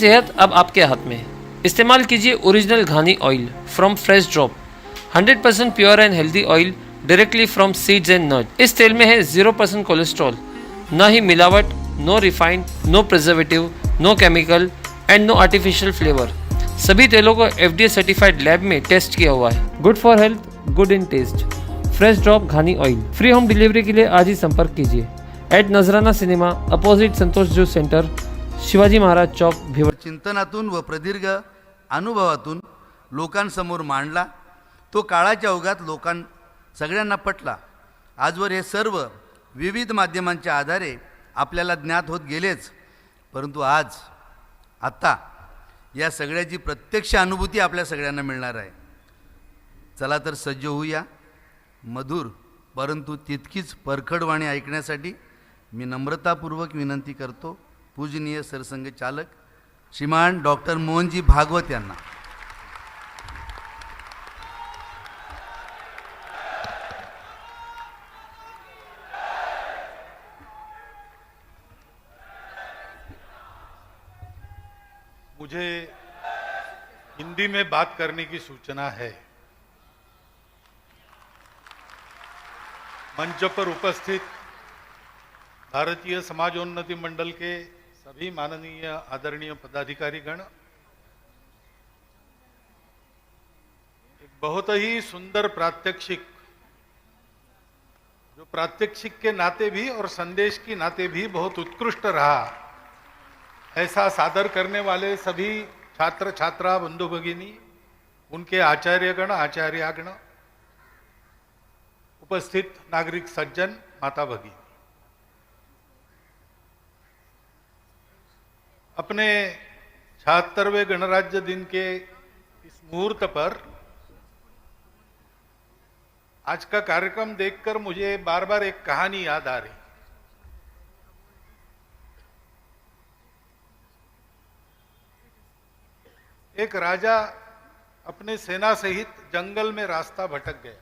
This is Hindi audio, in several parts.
सेहत अब आपके हाथ में है। इस्तेमाल कीजिए ओरिजिनल घानी oil from fresh drop, 100% pure and healthy oil directly from seeds and nut. इस तेल में है 0% कोलेस्ट्रॉल, ना ही मिलावट, no refined, no preservative, no chemical and no artificial flavour. सभी तेलों को FDA सर्टिफाइड लैब में टेस्ट किया हुआ है। Good for health, good in taste. Fresh drop घानी ऑयल। फ्री होम डिलीवरी के लिए आज ही संपर्क कीजिए @नजराना सिनेमा, अपोजिट संतोष ज्यूस सेंटर, शिवाजी महाराज चौक, भिवंडी। चिंतनातून व प्रदीर्घ अनुभवातून लोकांसमोर मांडला तो काळाच्या ओघात सगळ्यांना पटला। आजवर हे सर्व विविध माध्यमांच्या आधारे आपल्याला ज्ञात होत गेलेच, परंतु आता या सगळ्याची प्रत्यक्ष अनुभूती आपल्या सगळ्यांना मिळणार आहे। चला तर सज्ज होऊया। मधुर परंतु तितकीच परखड वाणी ऐकण्यासाठी मी नम्रतापूर्वक विनंती करतो पूजनीय सरसंघचालक श्रीमान डॉक्टर मोहनजी भागवत यांना। मुझे हिंदी में बात करने की सूचना है। मंच पर उपस्थित भारतीय समाजोन्नति मंडल के सभी माननीय आदरणीय पदाधिकारीगण, एक बहुत ही सुंदर प्रात्यक्षिक, जो प्रात्यक्षिक के नाते भी और संदेश के नाते भी बहुत उत्कृष्ट रहा, ऐसा सादर करने वाले सभी छात्र छात्रा बंधु भगिनी, उनके आचार्यगण आचार्यागण, उपस्थित नागरिक सज्जन, माता भगिनी, अपने 76वें गणराज्य दिन के इस मुहूर्त पर आज का कार्यक्रम देखकर मुझे बार बार एक कहानी याद आ रही। एक राजा अपने सेना सहित जंगल में रास्ता भटक गया।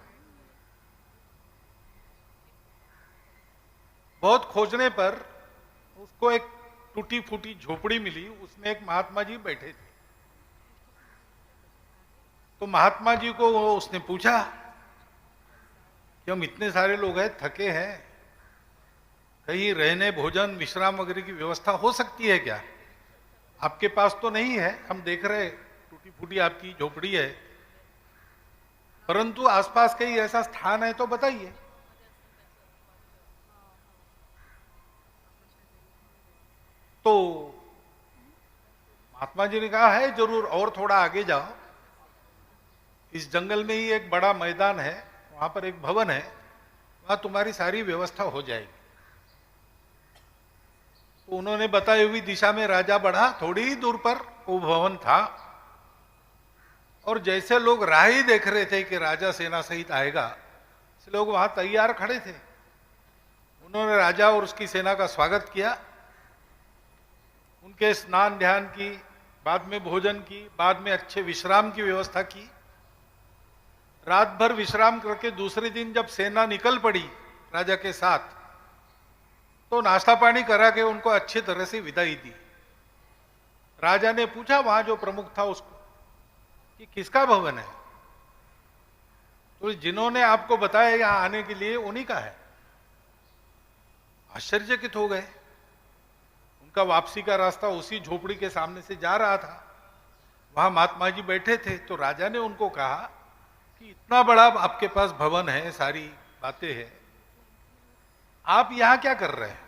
बहुत खोजने पर उसको एक टूटी फूटी झोपड़ी मिली, उसमें एक महात्मा जी बैठे थे। तो महात्मा जी को उसने पूछा कि हम इतने सारे लोग हैं, थके हैं, कहीं रहने भोजन विश्राम वगैरह की व्यवस्था हो सकती है क्या? आपके पास तो नहीं है, हम देख रहे टूटी फूटी आपकी झोपड़ी है, परंतु आसपास कहीं ऐसा स्थान है तो बताइए। तो महात्मा जी ने कहा है जरूर, और थोड़ा आगे जाओ, इस जंगल में ही एक बड़ा मैदान है, वहां पर एक भवन है, वहां तुम्हारी सारी व्यवस्था हो जाएगी। तो उन्होंने बताई हुई दिशा में राजा बढ़ा। थोड़ी ही दूर पर वो भवन था और जैसे लोग राह ही देख रहे थे कि राजा सेना सहित आएगा, इसलिए लोग वहां तैयार खड़े थे। उन्होंने राजा और उसकी सेना का स्वागत किया, उनके स्नान ध्यान की, बाद में भोजन की, बाद में अच्छे विश्राम की व्यवस्था की। रात भर विश्राम करके दूसरे दिन जब सेना निकल पड़ी राजा के साथ, तो नाश्ता पानी करा के उनको अच्छी तरह से विदाई दी। राजा ने पूछा वहां जो प्रमुख था उसको कि किसका भवन है? तो जिन्होंने आपको बताया यहां आने के लिए उन्हीं का है। आश्चर्यचकित हो गए। उनका वापसी का रास्ता उसी झोपड़ी के सामने से जा रहा था, वहां महात्मा जी बैठे थे। तो राजा ने उनको कहा कि इतना बड़ा आपके पास भवन है, सारी बातें हैं, आप यहां क्या कर रहे हैं?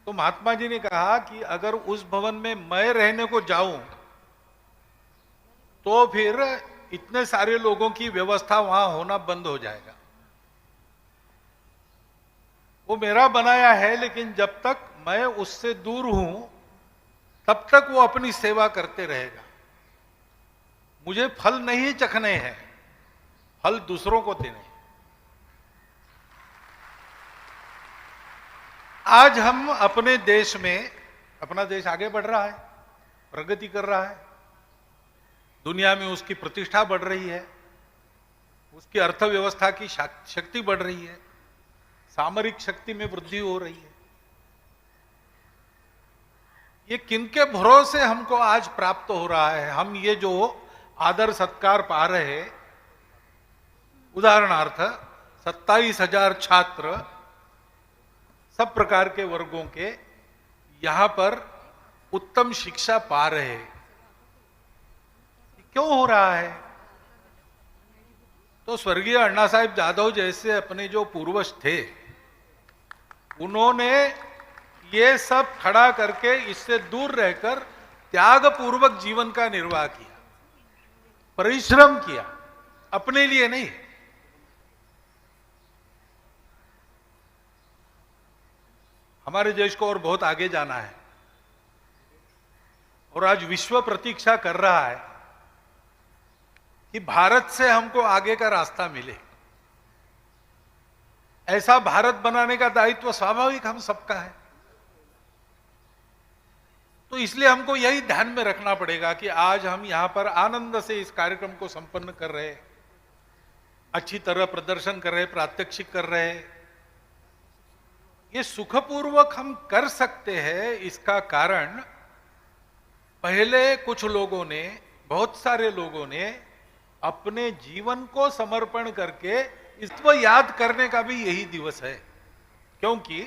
तो महात्मा जी ने कहा कि अगर उस भवन में मैं रहने को जाऊं तो फिर इतने सारे लोगों की व्यवस्था वहां होना बंद हो जाएगा। वो मेरा बनाया है, लेकिन जब तक मैं उससे दूर हूं तब तक वो अपनी सेवा करते रहेगा। मुझे फल नहीं चखने हैं, फल दूसरों को देने। आज हम अपने देश में, अपना देश आगे बढ़ रहा है, प्रगति कर रहा है, दुनिया में उसकी प्रतिष्ठा बढ़ रही है, उसकी अर्थव्यवस्था की शक्ति बढ़ रही है, सामरिक शक्ति में वृद्धि हो रही है। ये किनके भरोसे हमको आज प्राप्त हो रहा है? हम ये जो आदर सत्कार पा रहे हैं, उदाहरणार्थ 27,000 छात्र सब प्रकार के वर्गों के यहां पर उत्तम शिक्षा पा रहे हैं। क्यों हो रहा है? तो स्वर्गीय अण्णा साहब जादव जैसे अपने जो पूर्वज थे, उन्होंने ये सब खड़ा करके इससे दूर रहकर त्याग पूर्वक जीवन का निर्वाह किया, परिश्रम किया, अपने लिए नहीं। हमारे देश को और बहुत आगे जाना है और आज विश्व प्रतीक्षा कर रहा है कि भारत से हमको आगे का रास्ता मिले। ऐसा भारत बनाने का दायित्व स्वाभाविक हम सबका है। तो इसलिए हमको यही ध्यान में रखना पड़ेगा कि आज हम यहां पर आनंद से इस कार्यक्रम को संपन्न कर रहे हैं, अच्छी तरह प्रदर्शन कर रहे हैं, प्रात्यक्षिक कर रहे हैं। ये सुखपूर्वक हम कर सकते हैं, इसका कारण पहले कुछ लोगों ने, बहुत सारे लोगों ने अपने जीवन को समर्पण करके इसको याद करने का भी यही दिवस है। क्योंकि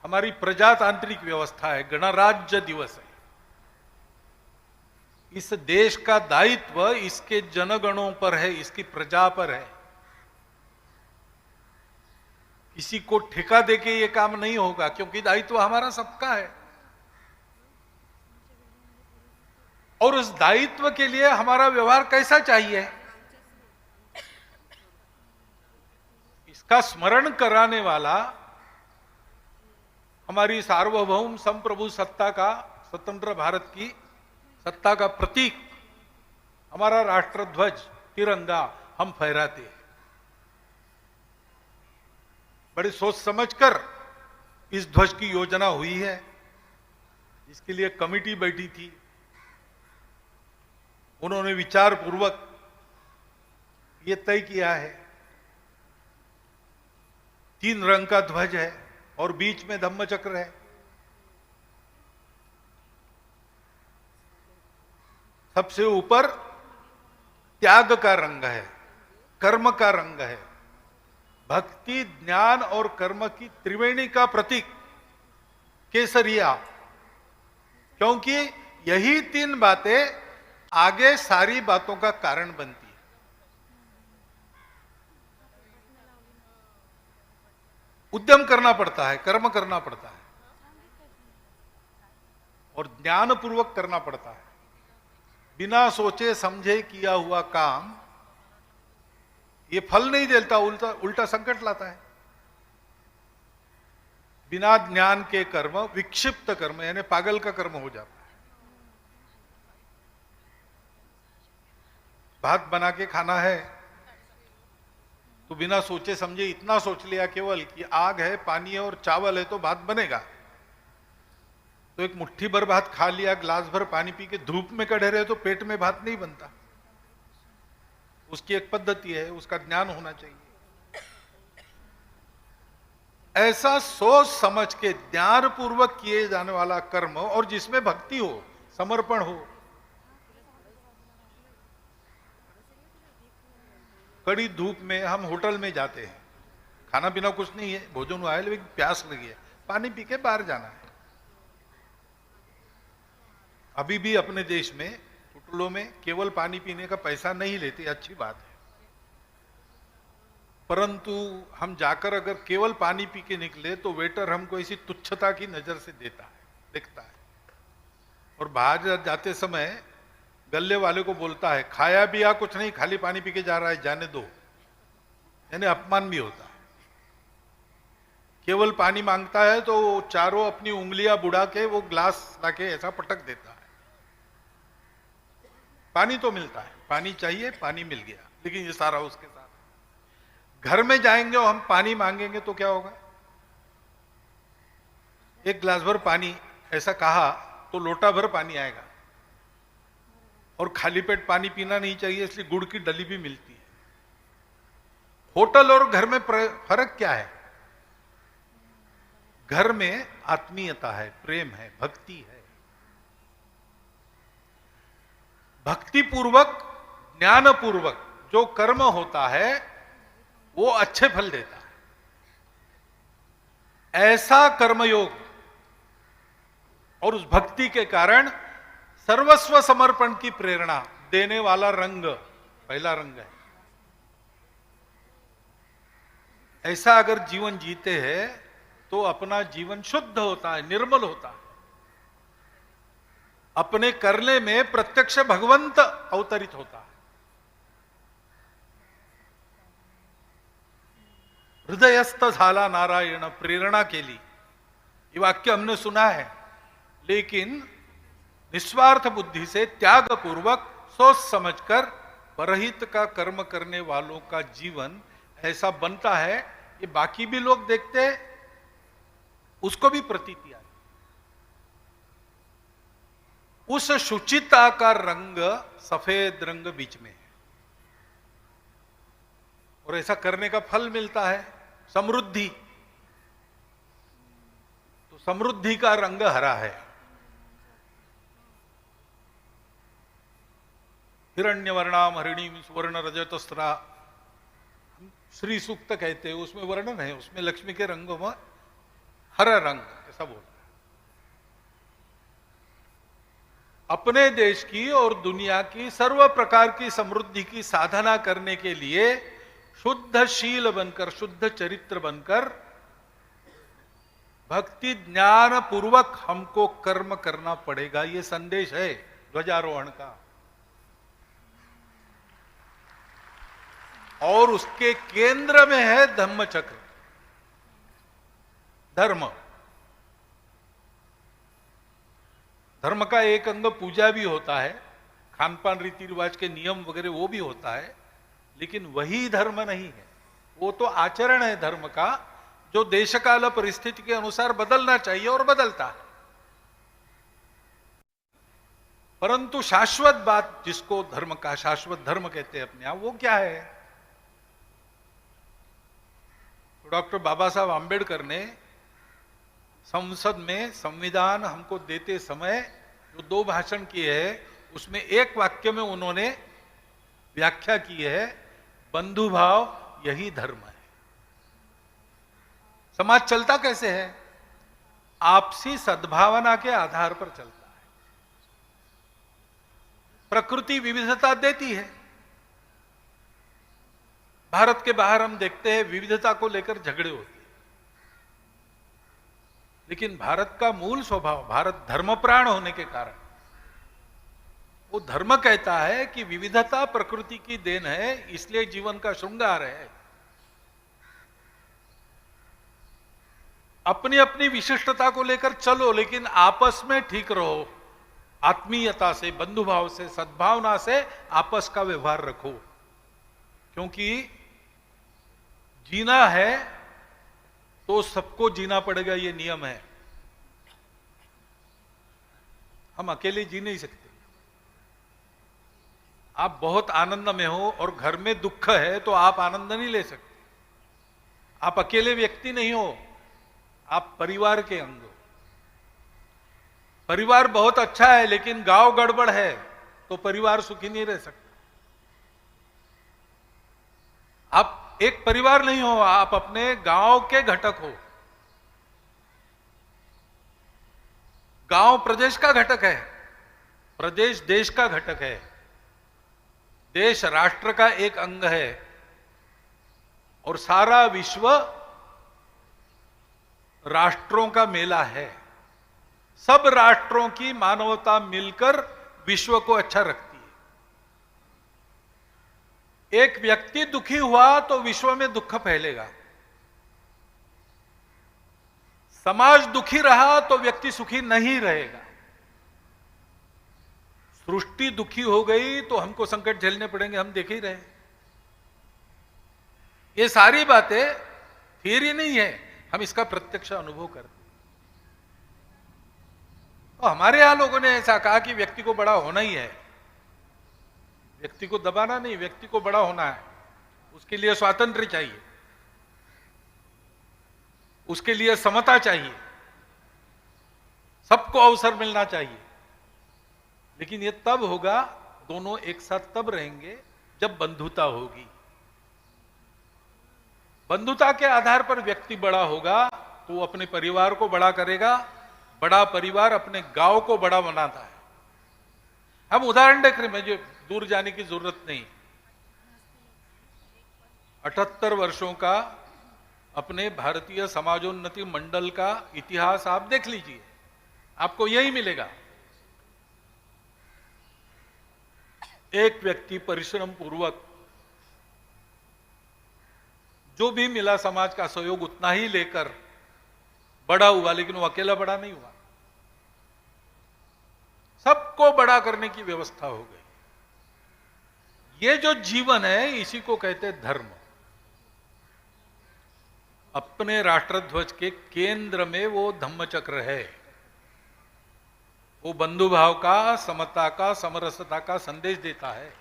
हमारी प्रजातांत्रिक व्यवस्था है, गणराज्य दिवस है। इस देश का दायित्व इसके जनगणों पर है, इसकी प्रजा पर है। किसी को ठेका देके ये काम नहीं होगा, क्योंकि दायित्व हमारा सबका है। और उस दायित्व के लिए हमारा व्यवहार कैसा चाहिए, इसका स्मरण कराने वाला हमारी सार्वभौम संप्रभु सत्ता का, स्वतंत्र भारत की सत्ता का प्रतीक हमारा राष्ट्रध्वज तिरंगा हम फहराते हैं। बड़ी सोच समझकर इस ध्वज की योजना हुई है, इसके लिए कमिटी बैठी थी। उन्होंने विचार पूर्वक ये तय किया है। 3 रंग का ध्वज है और बीच में धम्मचक्र है। सबसे ऊपर त्याग का रंग है, कर्म का रंग है। भक्ति, ज्ञान और कर्म की त्रिवेणी का प्रतीक केसरिया, क्योंकि यही 3 बातें आगे सारी बातों का कारण बनती है। उद्यम करना पड़ता है, कर्म करना पड़ता है और ज्ञान पूर्वक करना पड़ता है। बिना सोचे समझे किया हुआ काम ये फल नहीं देता, उल्टा संकट लाता है। बिना ज्ञान के कर्म विक्षिप्त कर्म, यानी पागल का कर्म हो जाता है। भात बना के खाना है तो बिना सोचे समझे इतना सोच लिया केवल कि आग है, पानी है और चावल है तो भात बनेगा। तो एक मुट्ठी भर भात खा लिया, ग्लास भर पानी पी के धूप में खड़े रहे तो पेट में भात नहीं बनता। उसकी एक पद्धति है, उसका ज्ञान होना चाहिए। ऐसा सोच समझ के ज्ञान पूर्वक किए जाने वाला कर्म और जिसमें भक्ति हो, समर्पण हो। कड़ी धूप में हम होटल में जाते हैं, खाना पीना कुछ नहीं है, भोजन आया लेकिन प्यास लगी है, पानी पी के बाहर जाना है। अभी भी अपने देश में होटलों में केवल पानी पीने का पैसा नहीं लेते, अच्छी बात है। परंतु हम जाकर अगर केवल पानी पी के निकले तो वेटर हमको ऐसी तुच्छता की नजर से देखता है और बाहर जाते समय गल्ले वाले को बोलता है, खाया पिया कुछ नहीं, खाली पानी पी के जा रहा है, जाने दो। यानी अपमान भी होता है। केवल पानी मांगता है तो चारों अपनी उंगलियां बुढ़ा के वो ग्लास लाके ऐसा पटक देता है। पानी तो मिलता है, पानी चाहिए, पानी मिल गया, लेकिन ये सारा उसके साथ। घर में जाएंगे और हम पानी मांगेंगे तो क्या होगा? एक गिलास भर पानी ऐसा कहा तो लोटा भर पानी आएगा। और खाली पेट पानी पीना नहीं चाहिए, इसलिए गुड़ की डली भी मिलती है। होटल और घर में फर्क क्या है? घर में आत्मीयता है, प्रेम है, भक्ति है। भक्ति पूर्वक, ज्ञान पूर्वक जो कर्म होता है वो अच्छे फल देता है। ऐसा कर्मयोग और उस भक्ति के कारण सर्वस्व समर्पण की प्रेरणा देने वाला रंग पहला रंग है। ऐसा अगर जीवन जीते हैं तो अपना जीवन शुद्ध होता है, निर्मल होता है। अपने करने में प्रत्यक्ष भगवंत अवतरित होता है। हृदयस्थ झाला नारायण प्रेरणा केली, ये वाक्य हमने सुना है, लेकिन निस्वार्थ बुद्धि से त्याग पूर्वक सोच समझकर परहित का कर्म करने वालों का जीवन ऐसा बनता है, ये बाकी भी लोग देखते हैं, उसको भी प्रतीति आती। उस शुचिता का रंग सफेद रंग बीच में है और ऐसा करने का फल मिलता है समृद्धि। तो समृद्धि का रंग हरा है। हिरण्यवर्णाम हरिणीम सुवर्ण रजतस्रा श्री सूक्त कहते हैं, उसमें वर्णन है, उसमें लक्ष्मी के रंगों में हरा रंग ऐसा बोलता है। अपने देश की और दुनिया की सर्व प्रकार की समृद्धि की साधना करने के लिए शुद्धशील बनकर, शुद्ध चरित्र बनकर भक्ति ज्ञान पूर्वक हमको कर्म करना पड़ेगा। ये संदेश है ध्वजारोहण का। और उसके केंद्र में है धम्म चक्र, धर्म। धर्म का एक अंग पूजा भी होता है, खान पान रीति रिवाज के नियम वगैरह वो भी होता है, लेकिन वही धर्म नहीं है। वो तो आचरण है धर्म का, जो देश काल परिस्थिति के अनुसार बदलना चाहिए और बदलता है। परंतु शाश्वत बात, जिसको धर्म का शाश्वत धर्म कहते हैं अपने आप, वो क्या है? तो डॉक्टर बाबा साहब आंबेडकर ने संसद में संविधान हमको देते समय जो 2 भाषण किए हैं, उसमें एक वाक्य में उन्होंने व्याख्या की है, बंधुभाव यही धर्म है। समाज चलता कैसे है? आपसी सद्भावना के आधार पर चलता है। प्रकृति विविधता देती है। भारत के बाहर हम देखते हैं विविधता को लेकर झगड़े होते हैं, लेकिन भारत का मूल स्वभाव, भारत धर्मप्राण होने के कारण, वो धर्म कहता है कि विविधता प्रकृति की देन है, इसलिए जीवन का श्रृंगार है। अपनी अपनी विशिष्टता को लेकर चलो, लेकिन आपस में ठीक रहो। आत्मीयता से, बंधुभाव से, सद्भावना से आपस का व्यवहार रखो, क्योंकि जीना है तो सबको जीना पड़ेगा, ये नियम है। हम अकेले जी नहीं सकते। आप बहुत आनंद में हो और घर में दुख है तो आप आनंद नहीं ले सकते। आप अकेले व्यक्ति नहीं हो, आप परिवार के अंग हो। परिवार बहुत अच्छा है, लेकिन गांव गड़बड़ है तो परिवार सुखी नहीं रह सकता। आप एक परिवार नहीं हो, आप अपने गांव के घटक हो। गांव प्रदेश का घटक है, प्रदेश देश का घटक है, देश राष्ट्र का एक अंग है, और सारा विश्व राष्ट्रों का मेला है। सब राष्ट्रों की मानवता मिलकर विश्व को अच्छा रखती है। एक व्यक्ति दुखी हुआ तो विश्व में दुख फैलेगा। समाज दुखी रहा तो व्यक्ति सुखी नहीं रहेगा। सृष्टि दुखी हो गई तो हमको संकट झेलने पड़ेंगे, हम देख ही रहे। ये सारी बातें थियरी नहीं है, हम इसका प्रत्यक्ष अनुभव करते हैं। तो हमारे यहां लोगों ने ऐसा कहा कि व्यक्ति को बड़ा होना ही है, व्यक्ति को दबाना नहीं, व्यक्ति को बड़ा होना है, उसके लिए स्वातंत्र्य चाहिए। उसके लिए समता चाहिए, सबको अवसर मिलना चाहिए। लेकिन ये तब होगा, दोनों एक साथ तब रहेंगे जब बंधुता होगी। बंधुता के आधार पर व्यक्ति बड़ा होगा तो वो अपने परिवार को बड़ा करेगा। बड़ा परिवार अपने गांव को बड़ा बनाता है। हम उदाहरण देख रहे हैं, मुझे दूर जाने की जरूरत नहीं। 78 वर्षों का अपने भारतीय समाजोन्नति मंडल का इतिहास आप देख लीजिए, आपको यही मिलेगा। एक व्यक्ति परिश्रम पूर्वक जो भी मिला समाज का सहयोग उतना ही लेकर बड़ा हुआ, लेकिन वो अकेला बड़ा नहीं हुआ, सबको बड़ा करने की व्यवस्था हो गई। ये जो जीवन है इसी को कहते हैं धर्म। अपने राष्ट्रध्वज के केंद्र में वो धम्मचक्र है। वो बंधुभाव का, समता का, समरसता का संदेश देता है,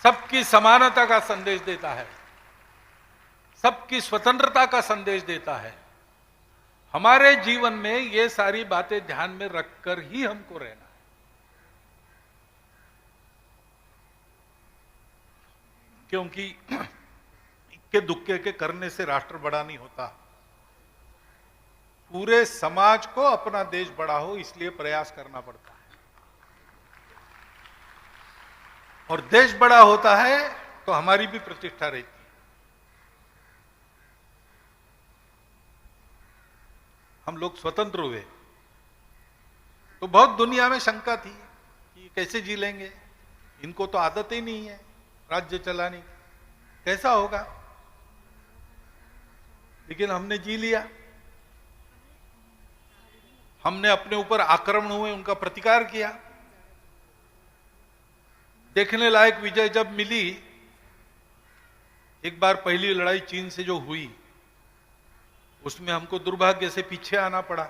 सबकी समानता का संदेश देता है, सबकी स्वतंत्रता का संदेश देता है। हमारे जीवन में ये सारी बातें ध्यान में रखकर ही हमको रहना है। क्योंकि इक्के दुक्के के करने से राष्ट्र बड़ा नहीं होता। पूरे समाज को अपना देश बड़ा हो इसलिए प्रयास करना पड़ता है। और देश बड़ा होता है तो हमारी भी प्रतिष्ठा रहती है। हम लोग स्वतंत्र हुए तो बहुत दुनिया में शंका थी कि कैसे जी लेंगे, इनको तो आदत ही नहीं है राज्य चलाने की, कैसा होगा। लेकिन हमने जी लिया। हमने अपने ऊपर आक्रमण हुए उनका प्रतिकार किया। देखने लायक विजय जब मिली, एक बार पहली लड़ाई चीन से जो हुई उसमें हमको दुर्भाग्य से पीछे आना पड़ा,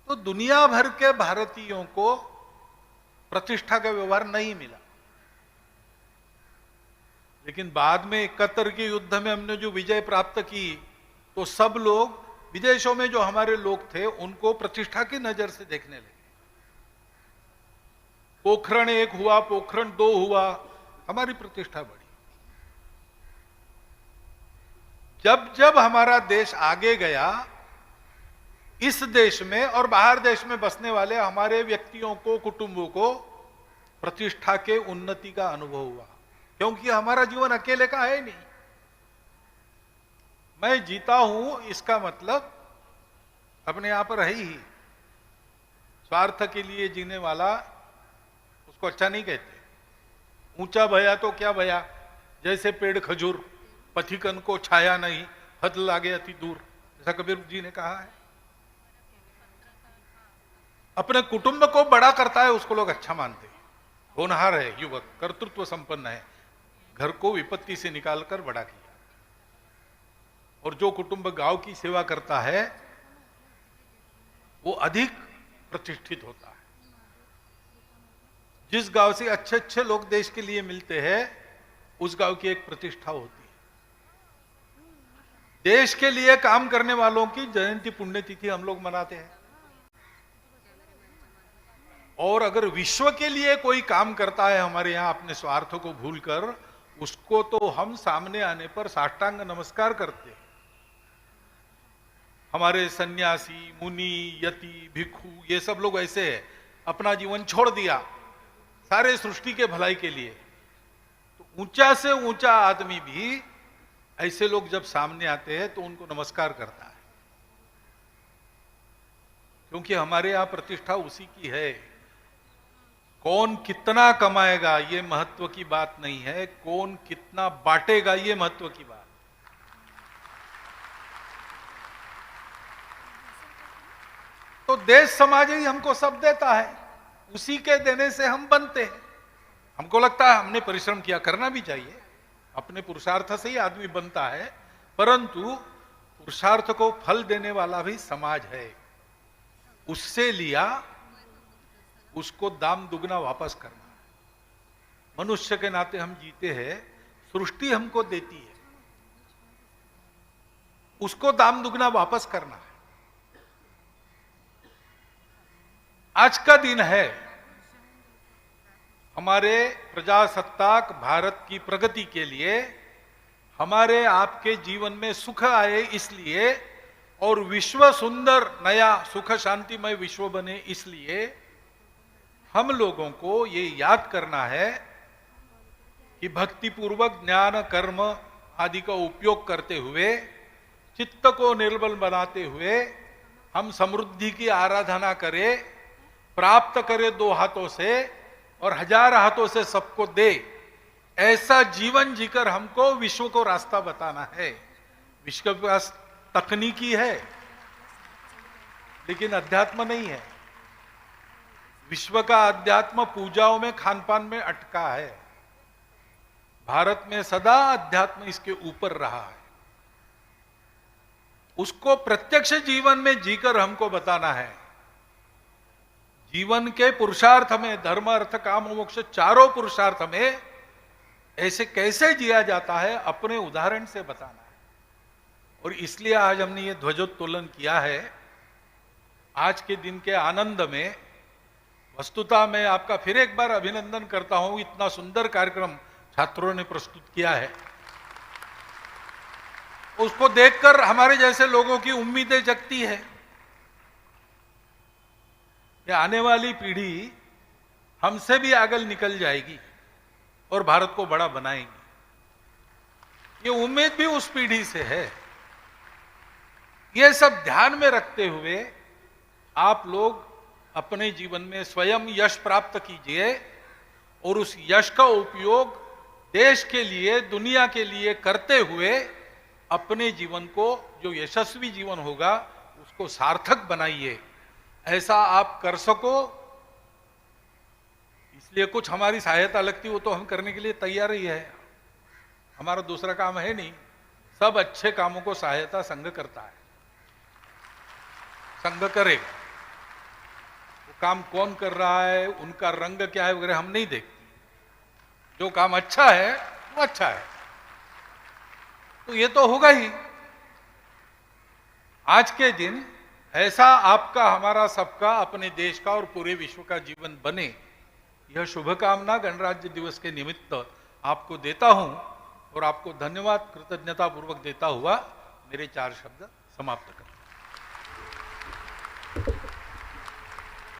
तो दुनिया भर के भारतीयों को प्रतिष्ठा का व्यवहार नहीं मिला। लेकिन बाद में 71 के युद्ध में हमने जो विजय प्राप्त की तो सब लोग, विदेशों में जो हमारे लोग थे, उनको प्रतिष्ठा की नजर से देखने लगे। पोखरण 1 हुआ, पोखरण 2 हुआ, हमारी प्रतिष्ठा बढ़ी। जब जब हमारा देश आगे गया, इस देश में और बाहर देश में बसने वाले हमारे व्यक्तियों को, कुटुंबों को प्रतिष्ठा के उन्नति का अनुभव हुआ। क्योंकि हमारा जीवन अकेले का है नहीं। मैं जीता हूं इसका मतलब अपने आप पर है ही। स्वार्थ के लिए जीने वाला उसको अच्छा नहीं कहते। ऊंचा भया तो क्या भया, जैसे पेड़ खजूर, पथिकन को छाया नहीं, हद लागे अति दूर, ऐसा कबीर जी ने कहा है। अपने कुटुंब को बड़ा करता है उसको लोग अच्छा मानते हैं। होनहार है युवक, कर्तृत्व संपन्न है, घर को विपत्ति से निकालकर बड़ा किया। और जो कुटुंब गांव की सेवा करता है वो अधिक प्रतिष्ठित होता है। जिस गांव से अच्छे अच्छे लोग देश के लिए मिलते हैं उस गांव की एक प्रतिष्ठा होती है। देश के लिए काम करने वालों की जयंती पुण्यतिथि हम लोग मनाते हैं। और अगर विश्व के लिए कोई काम करता है हमारे यहां अपने स्वार्थ को भूलकर, उसको तो हम सामने आने पर साष्टांग नमस्कार करते हैं। हमारे सन्यासी, मुनि, यति, भिक्षु, ये सब लोग ऐसे हैं, अपना जीवन छोड़ दिया सारे सृष्टि के भलाई के लिए। तो ऊंचा से ऊंचा आदमी भी ऐसे लोग जब सामने आते हैं तो उनको नमस्कार करता है। क्योंकि हमारे यहां प्रतिष्ठा उसी की है। कौन कितना कमाएगा ये महत्व की बात नहीं है, कौन कितना बांटेगा ये महत्व की बात। तो देश समाज ही हमको सब देता है, उसी के देने से हम बनते हैं। हमको लगता है हमने परिश्रम किया, करना भी चाहिए, अपने पुरुषार्थ से ही आदमी बनता है, परंतु पुरुषार्थ को फल देने वाला भी समाज है। उससे लिया, उसको दाम दुगना वापस करना। मनुष्य के नाते हम जीते हैं, सृष्टि हमको देती है। उसको दाम दुगना वापस करना है। आज का दिन है हमारे प्रजासत्ताक भारत की प्रगति के लिए, हमारे आपके जीवन में सुख आए इसलिए, और विश्व सुंदर नया सुख शांतिमय विश्व बने इसलिए हम लोगों को ये याद करना है कि भक्ति पूर्वक ज्ञान कर्म आदि का उपयोग करते हुए, चित्त को निर्बल बनाते हुए हम समृद्धि की आराधना करें, प्राप्त करें 2 हाथों से और 1000 हाथों से सबको दे, ऐसा जीवन जीकर हमको विश्व को रास्ता बताना है। विश्व के पास तकनीकी है लेकिन अध्यात्म नहीं है। विश्व का अध्यात्म पूजाओं में, खान पान में अटका है। भारत में सदा अध्यात्म इसके ऊपर रहा है। उसको प्रत्यक्ष जीवन में जीकर हमको बताना है। जीवन के पुरुषार्थ में, धर्म अर्थ काम मोक्ष चारों पुरुषार्थ में ऐसे कैसे जिया जाता है अपने उदाहरण से बताना है। और इसलिए आज हमने ये ध्वजोत्तोलन किया है। आज के दिन के आनंद में वस्तुतः मैं आपका फिर एक बार अभिनंदन करता हूं। इतना सुंदर कार्यक्रम छात्रों ने प्रस्तुत किया है। उसको देखकर हमारे जैसे लोगों की उम्मीदें जगती है। ये आने वाली पीढ़ी हमसे भी आगे निकल जाएगी और भारत को बड़ा बनाएगी। ये उम्मीद भी उस पीढ़ी से है। ये सब ध्यान में रखते हुए आप लोग अपने जीवन में स्वयं यश प्राप्त कीजिए और उस यश का उपयोग देश के लिए, दुनिया के लिए करते हुए अपने जीवन को, जो यशस्वी जीवन होगा, उसको सार्थक बनाइए। ऐसा आप कर सको, इसलिए कुछ हमारी सहायता लगती हो तो हम करने के लिए तैयार ही है। हमारा दूसरा काम है नहीं। सब अच्छे कामों को सहायता संघ करता है। संघ करेगा। वो काम कौन कर रहा है, उनका रंग क्या है वगैरह हम नहीं देखते। जो काम अच्छा है वो अच्छा है, तो ये तो होगा ही। आज के दिन ऐसा आपका, हमारा, सबका, अपने देश का और पूरे विश्व का जीवन बने, यह शुभकामना गणराज्य दिवस के निमित्त आपको देता हूं और आपको धन्यवाद कृतज्ञता पूर्वक देता हुआ मेरे 4 शब्द समाप्त करता हूं।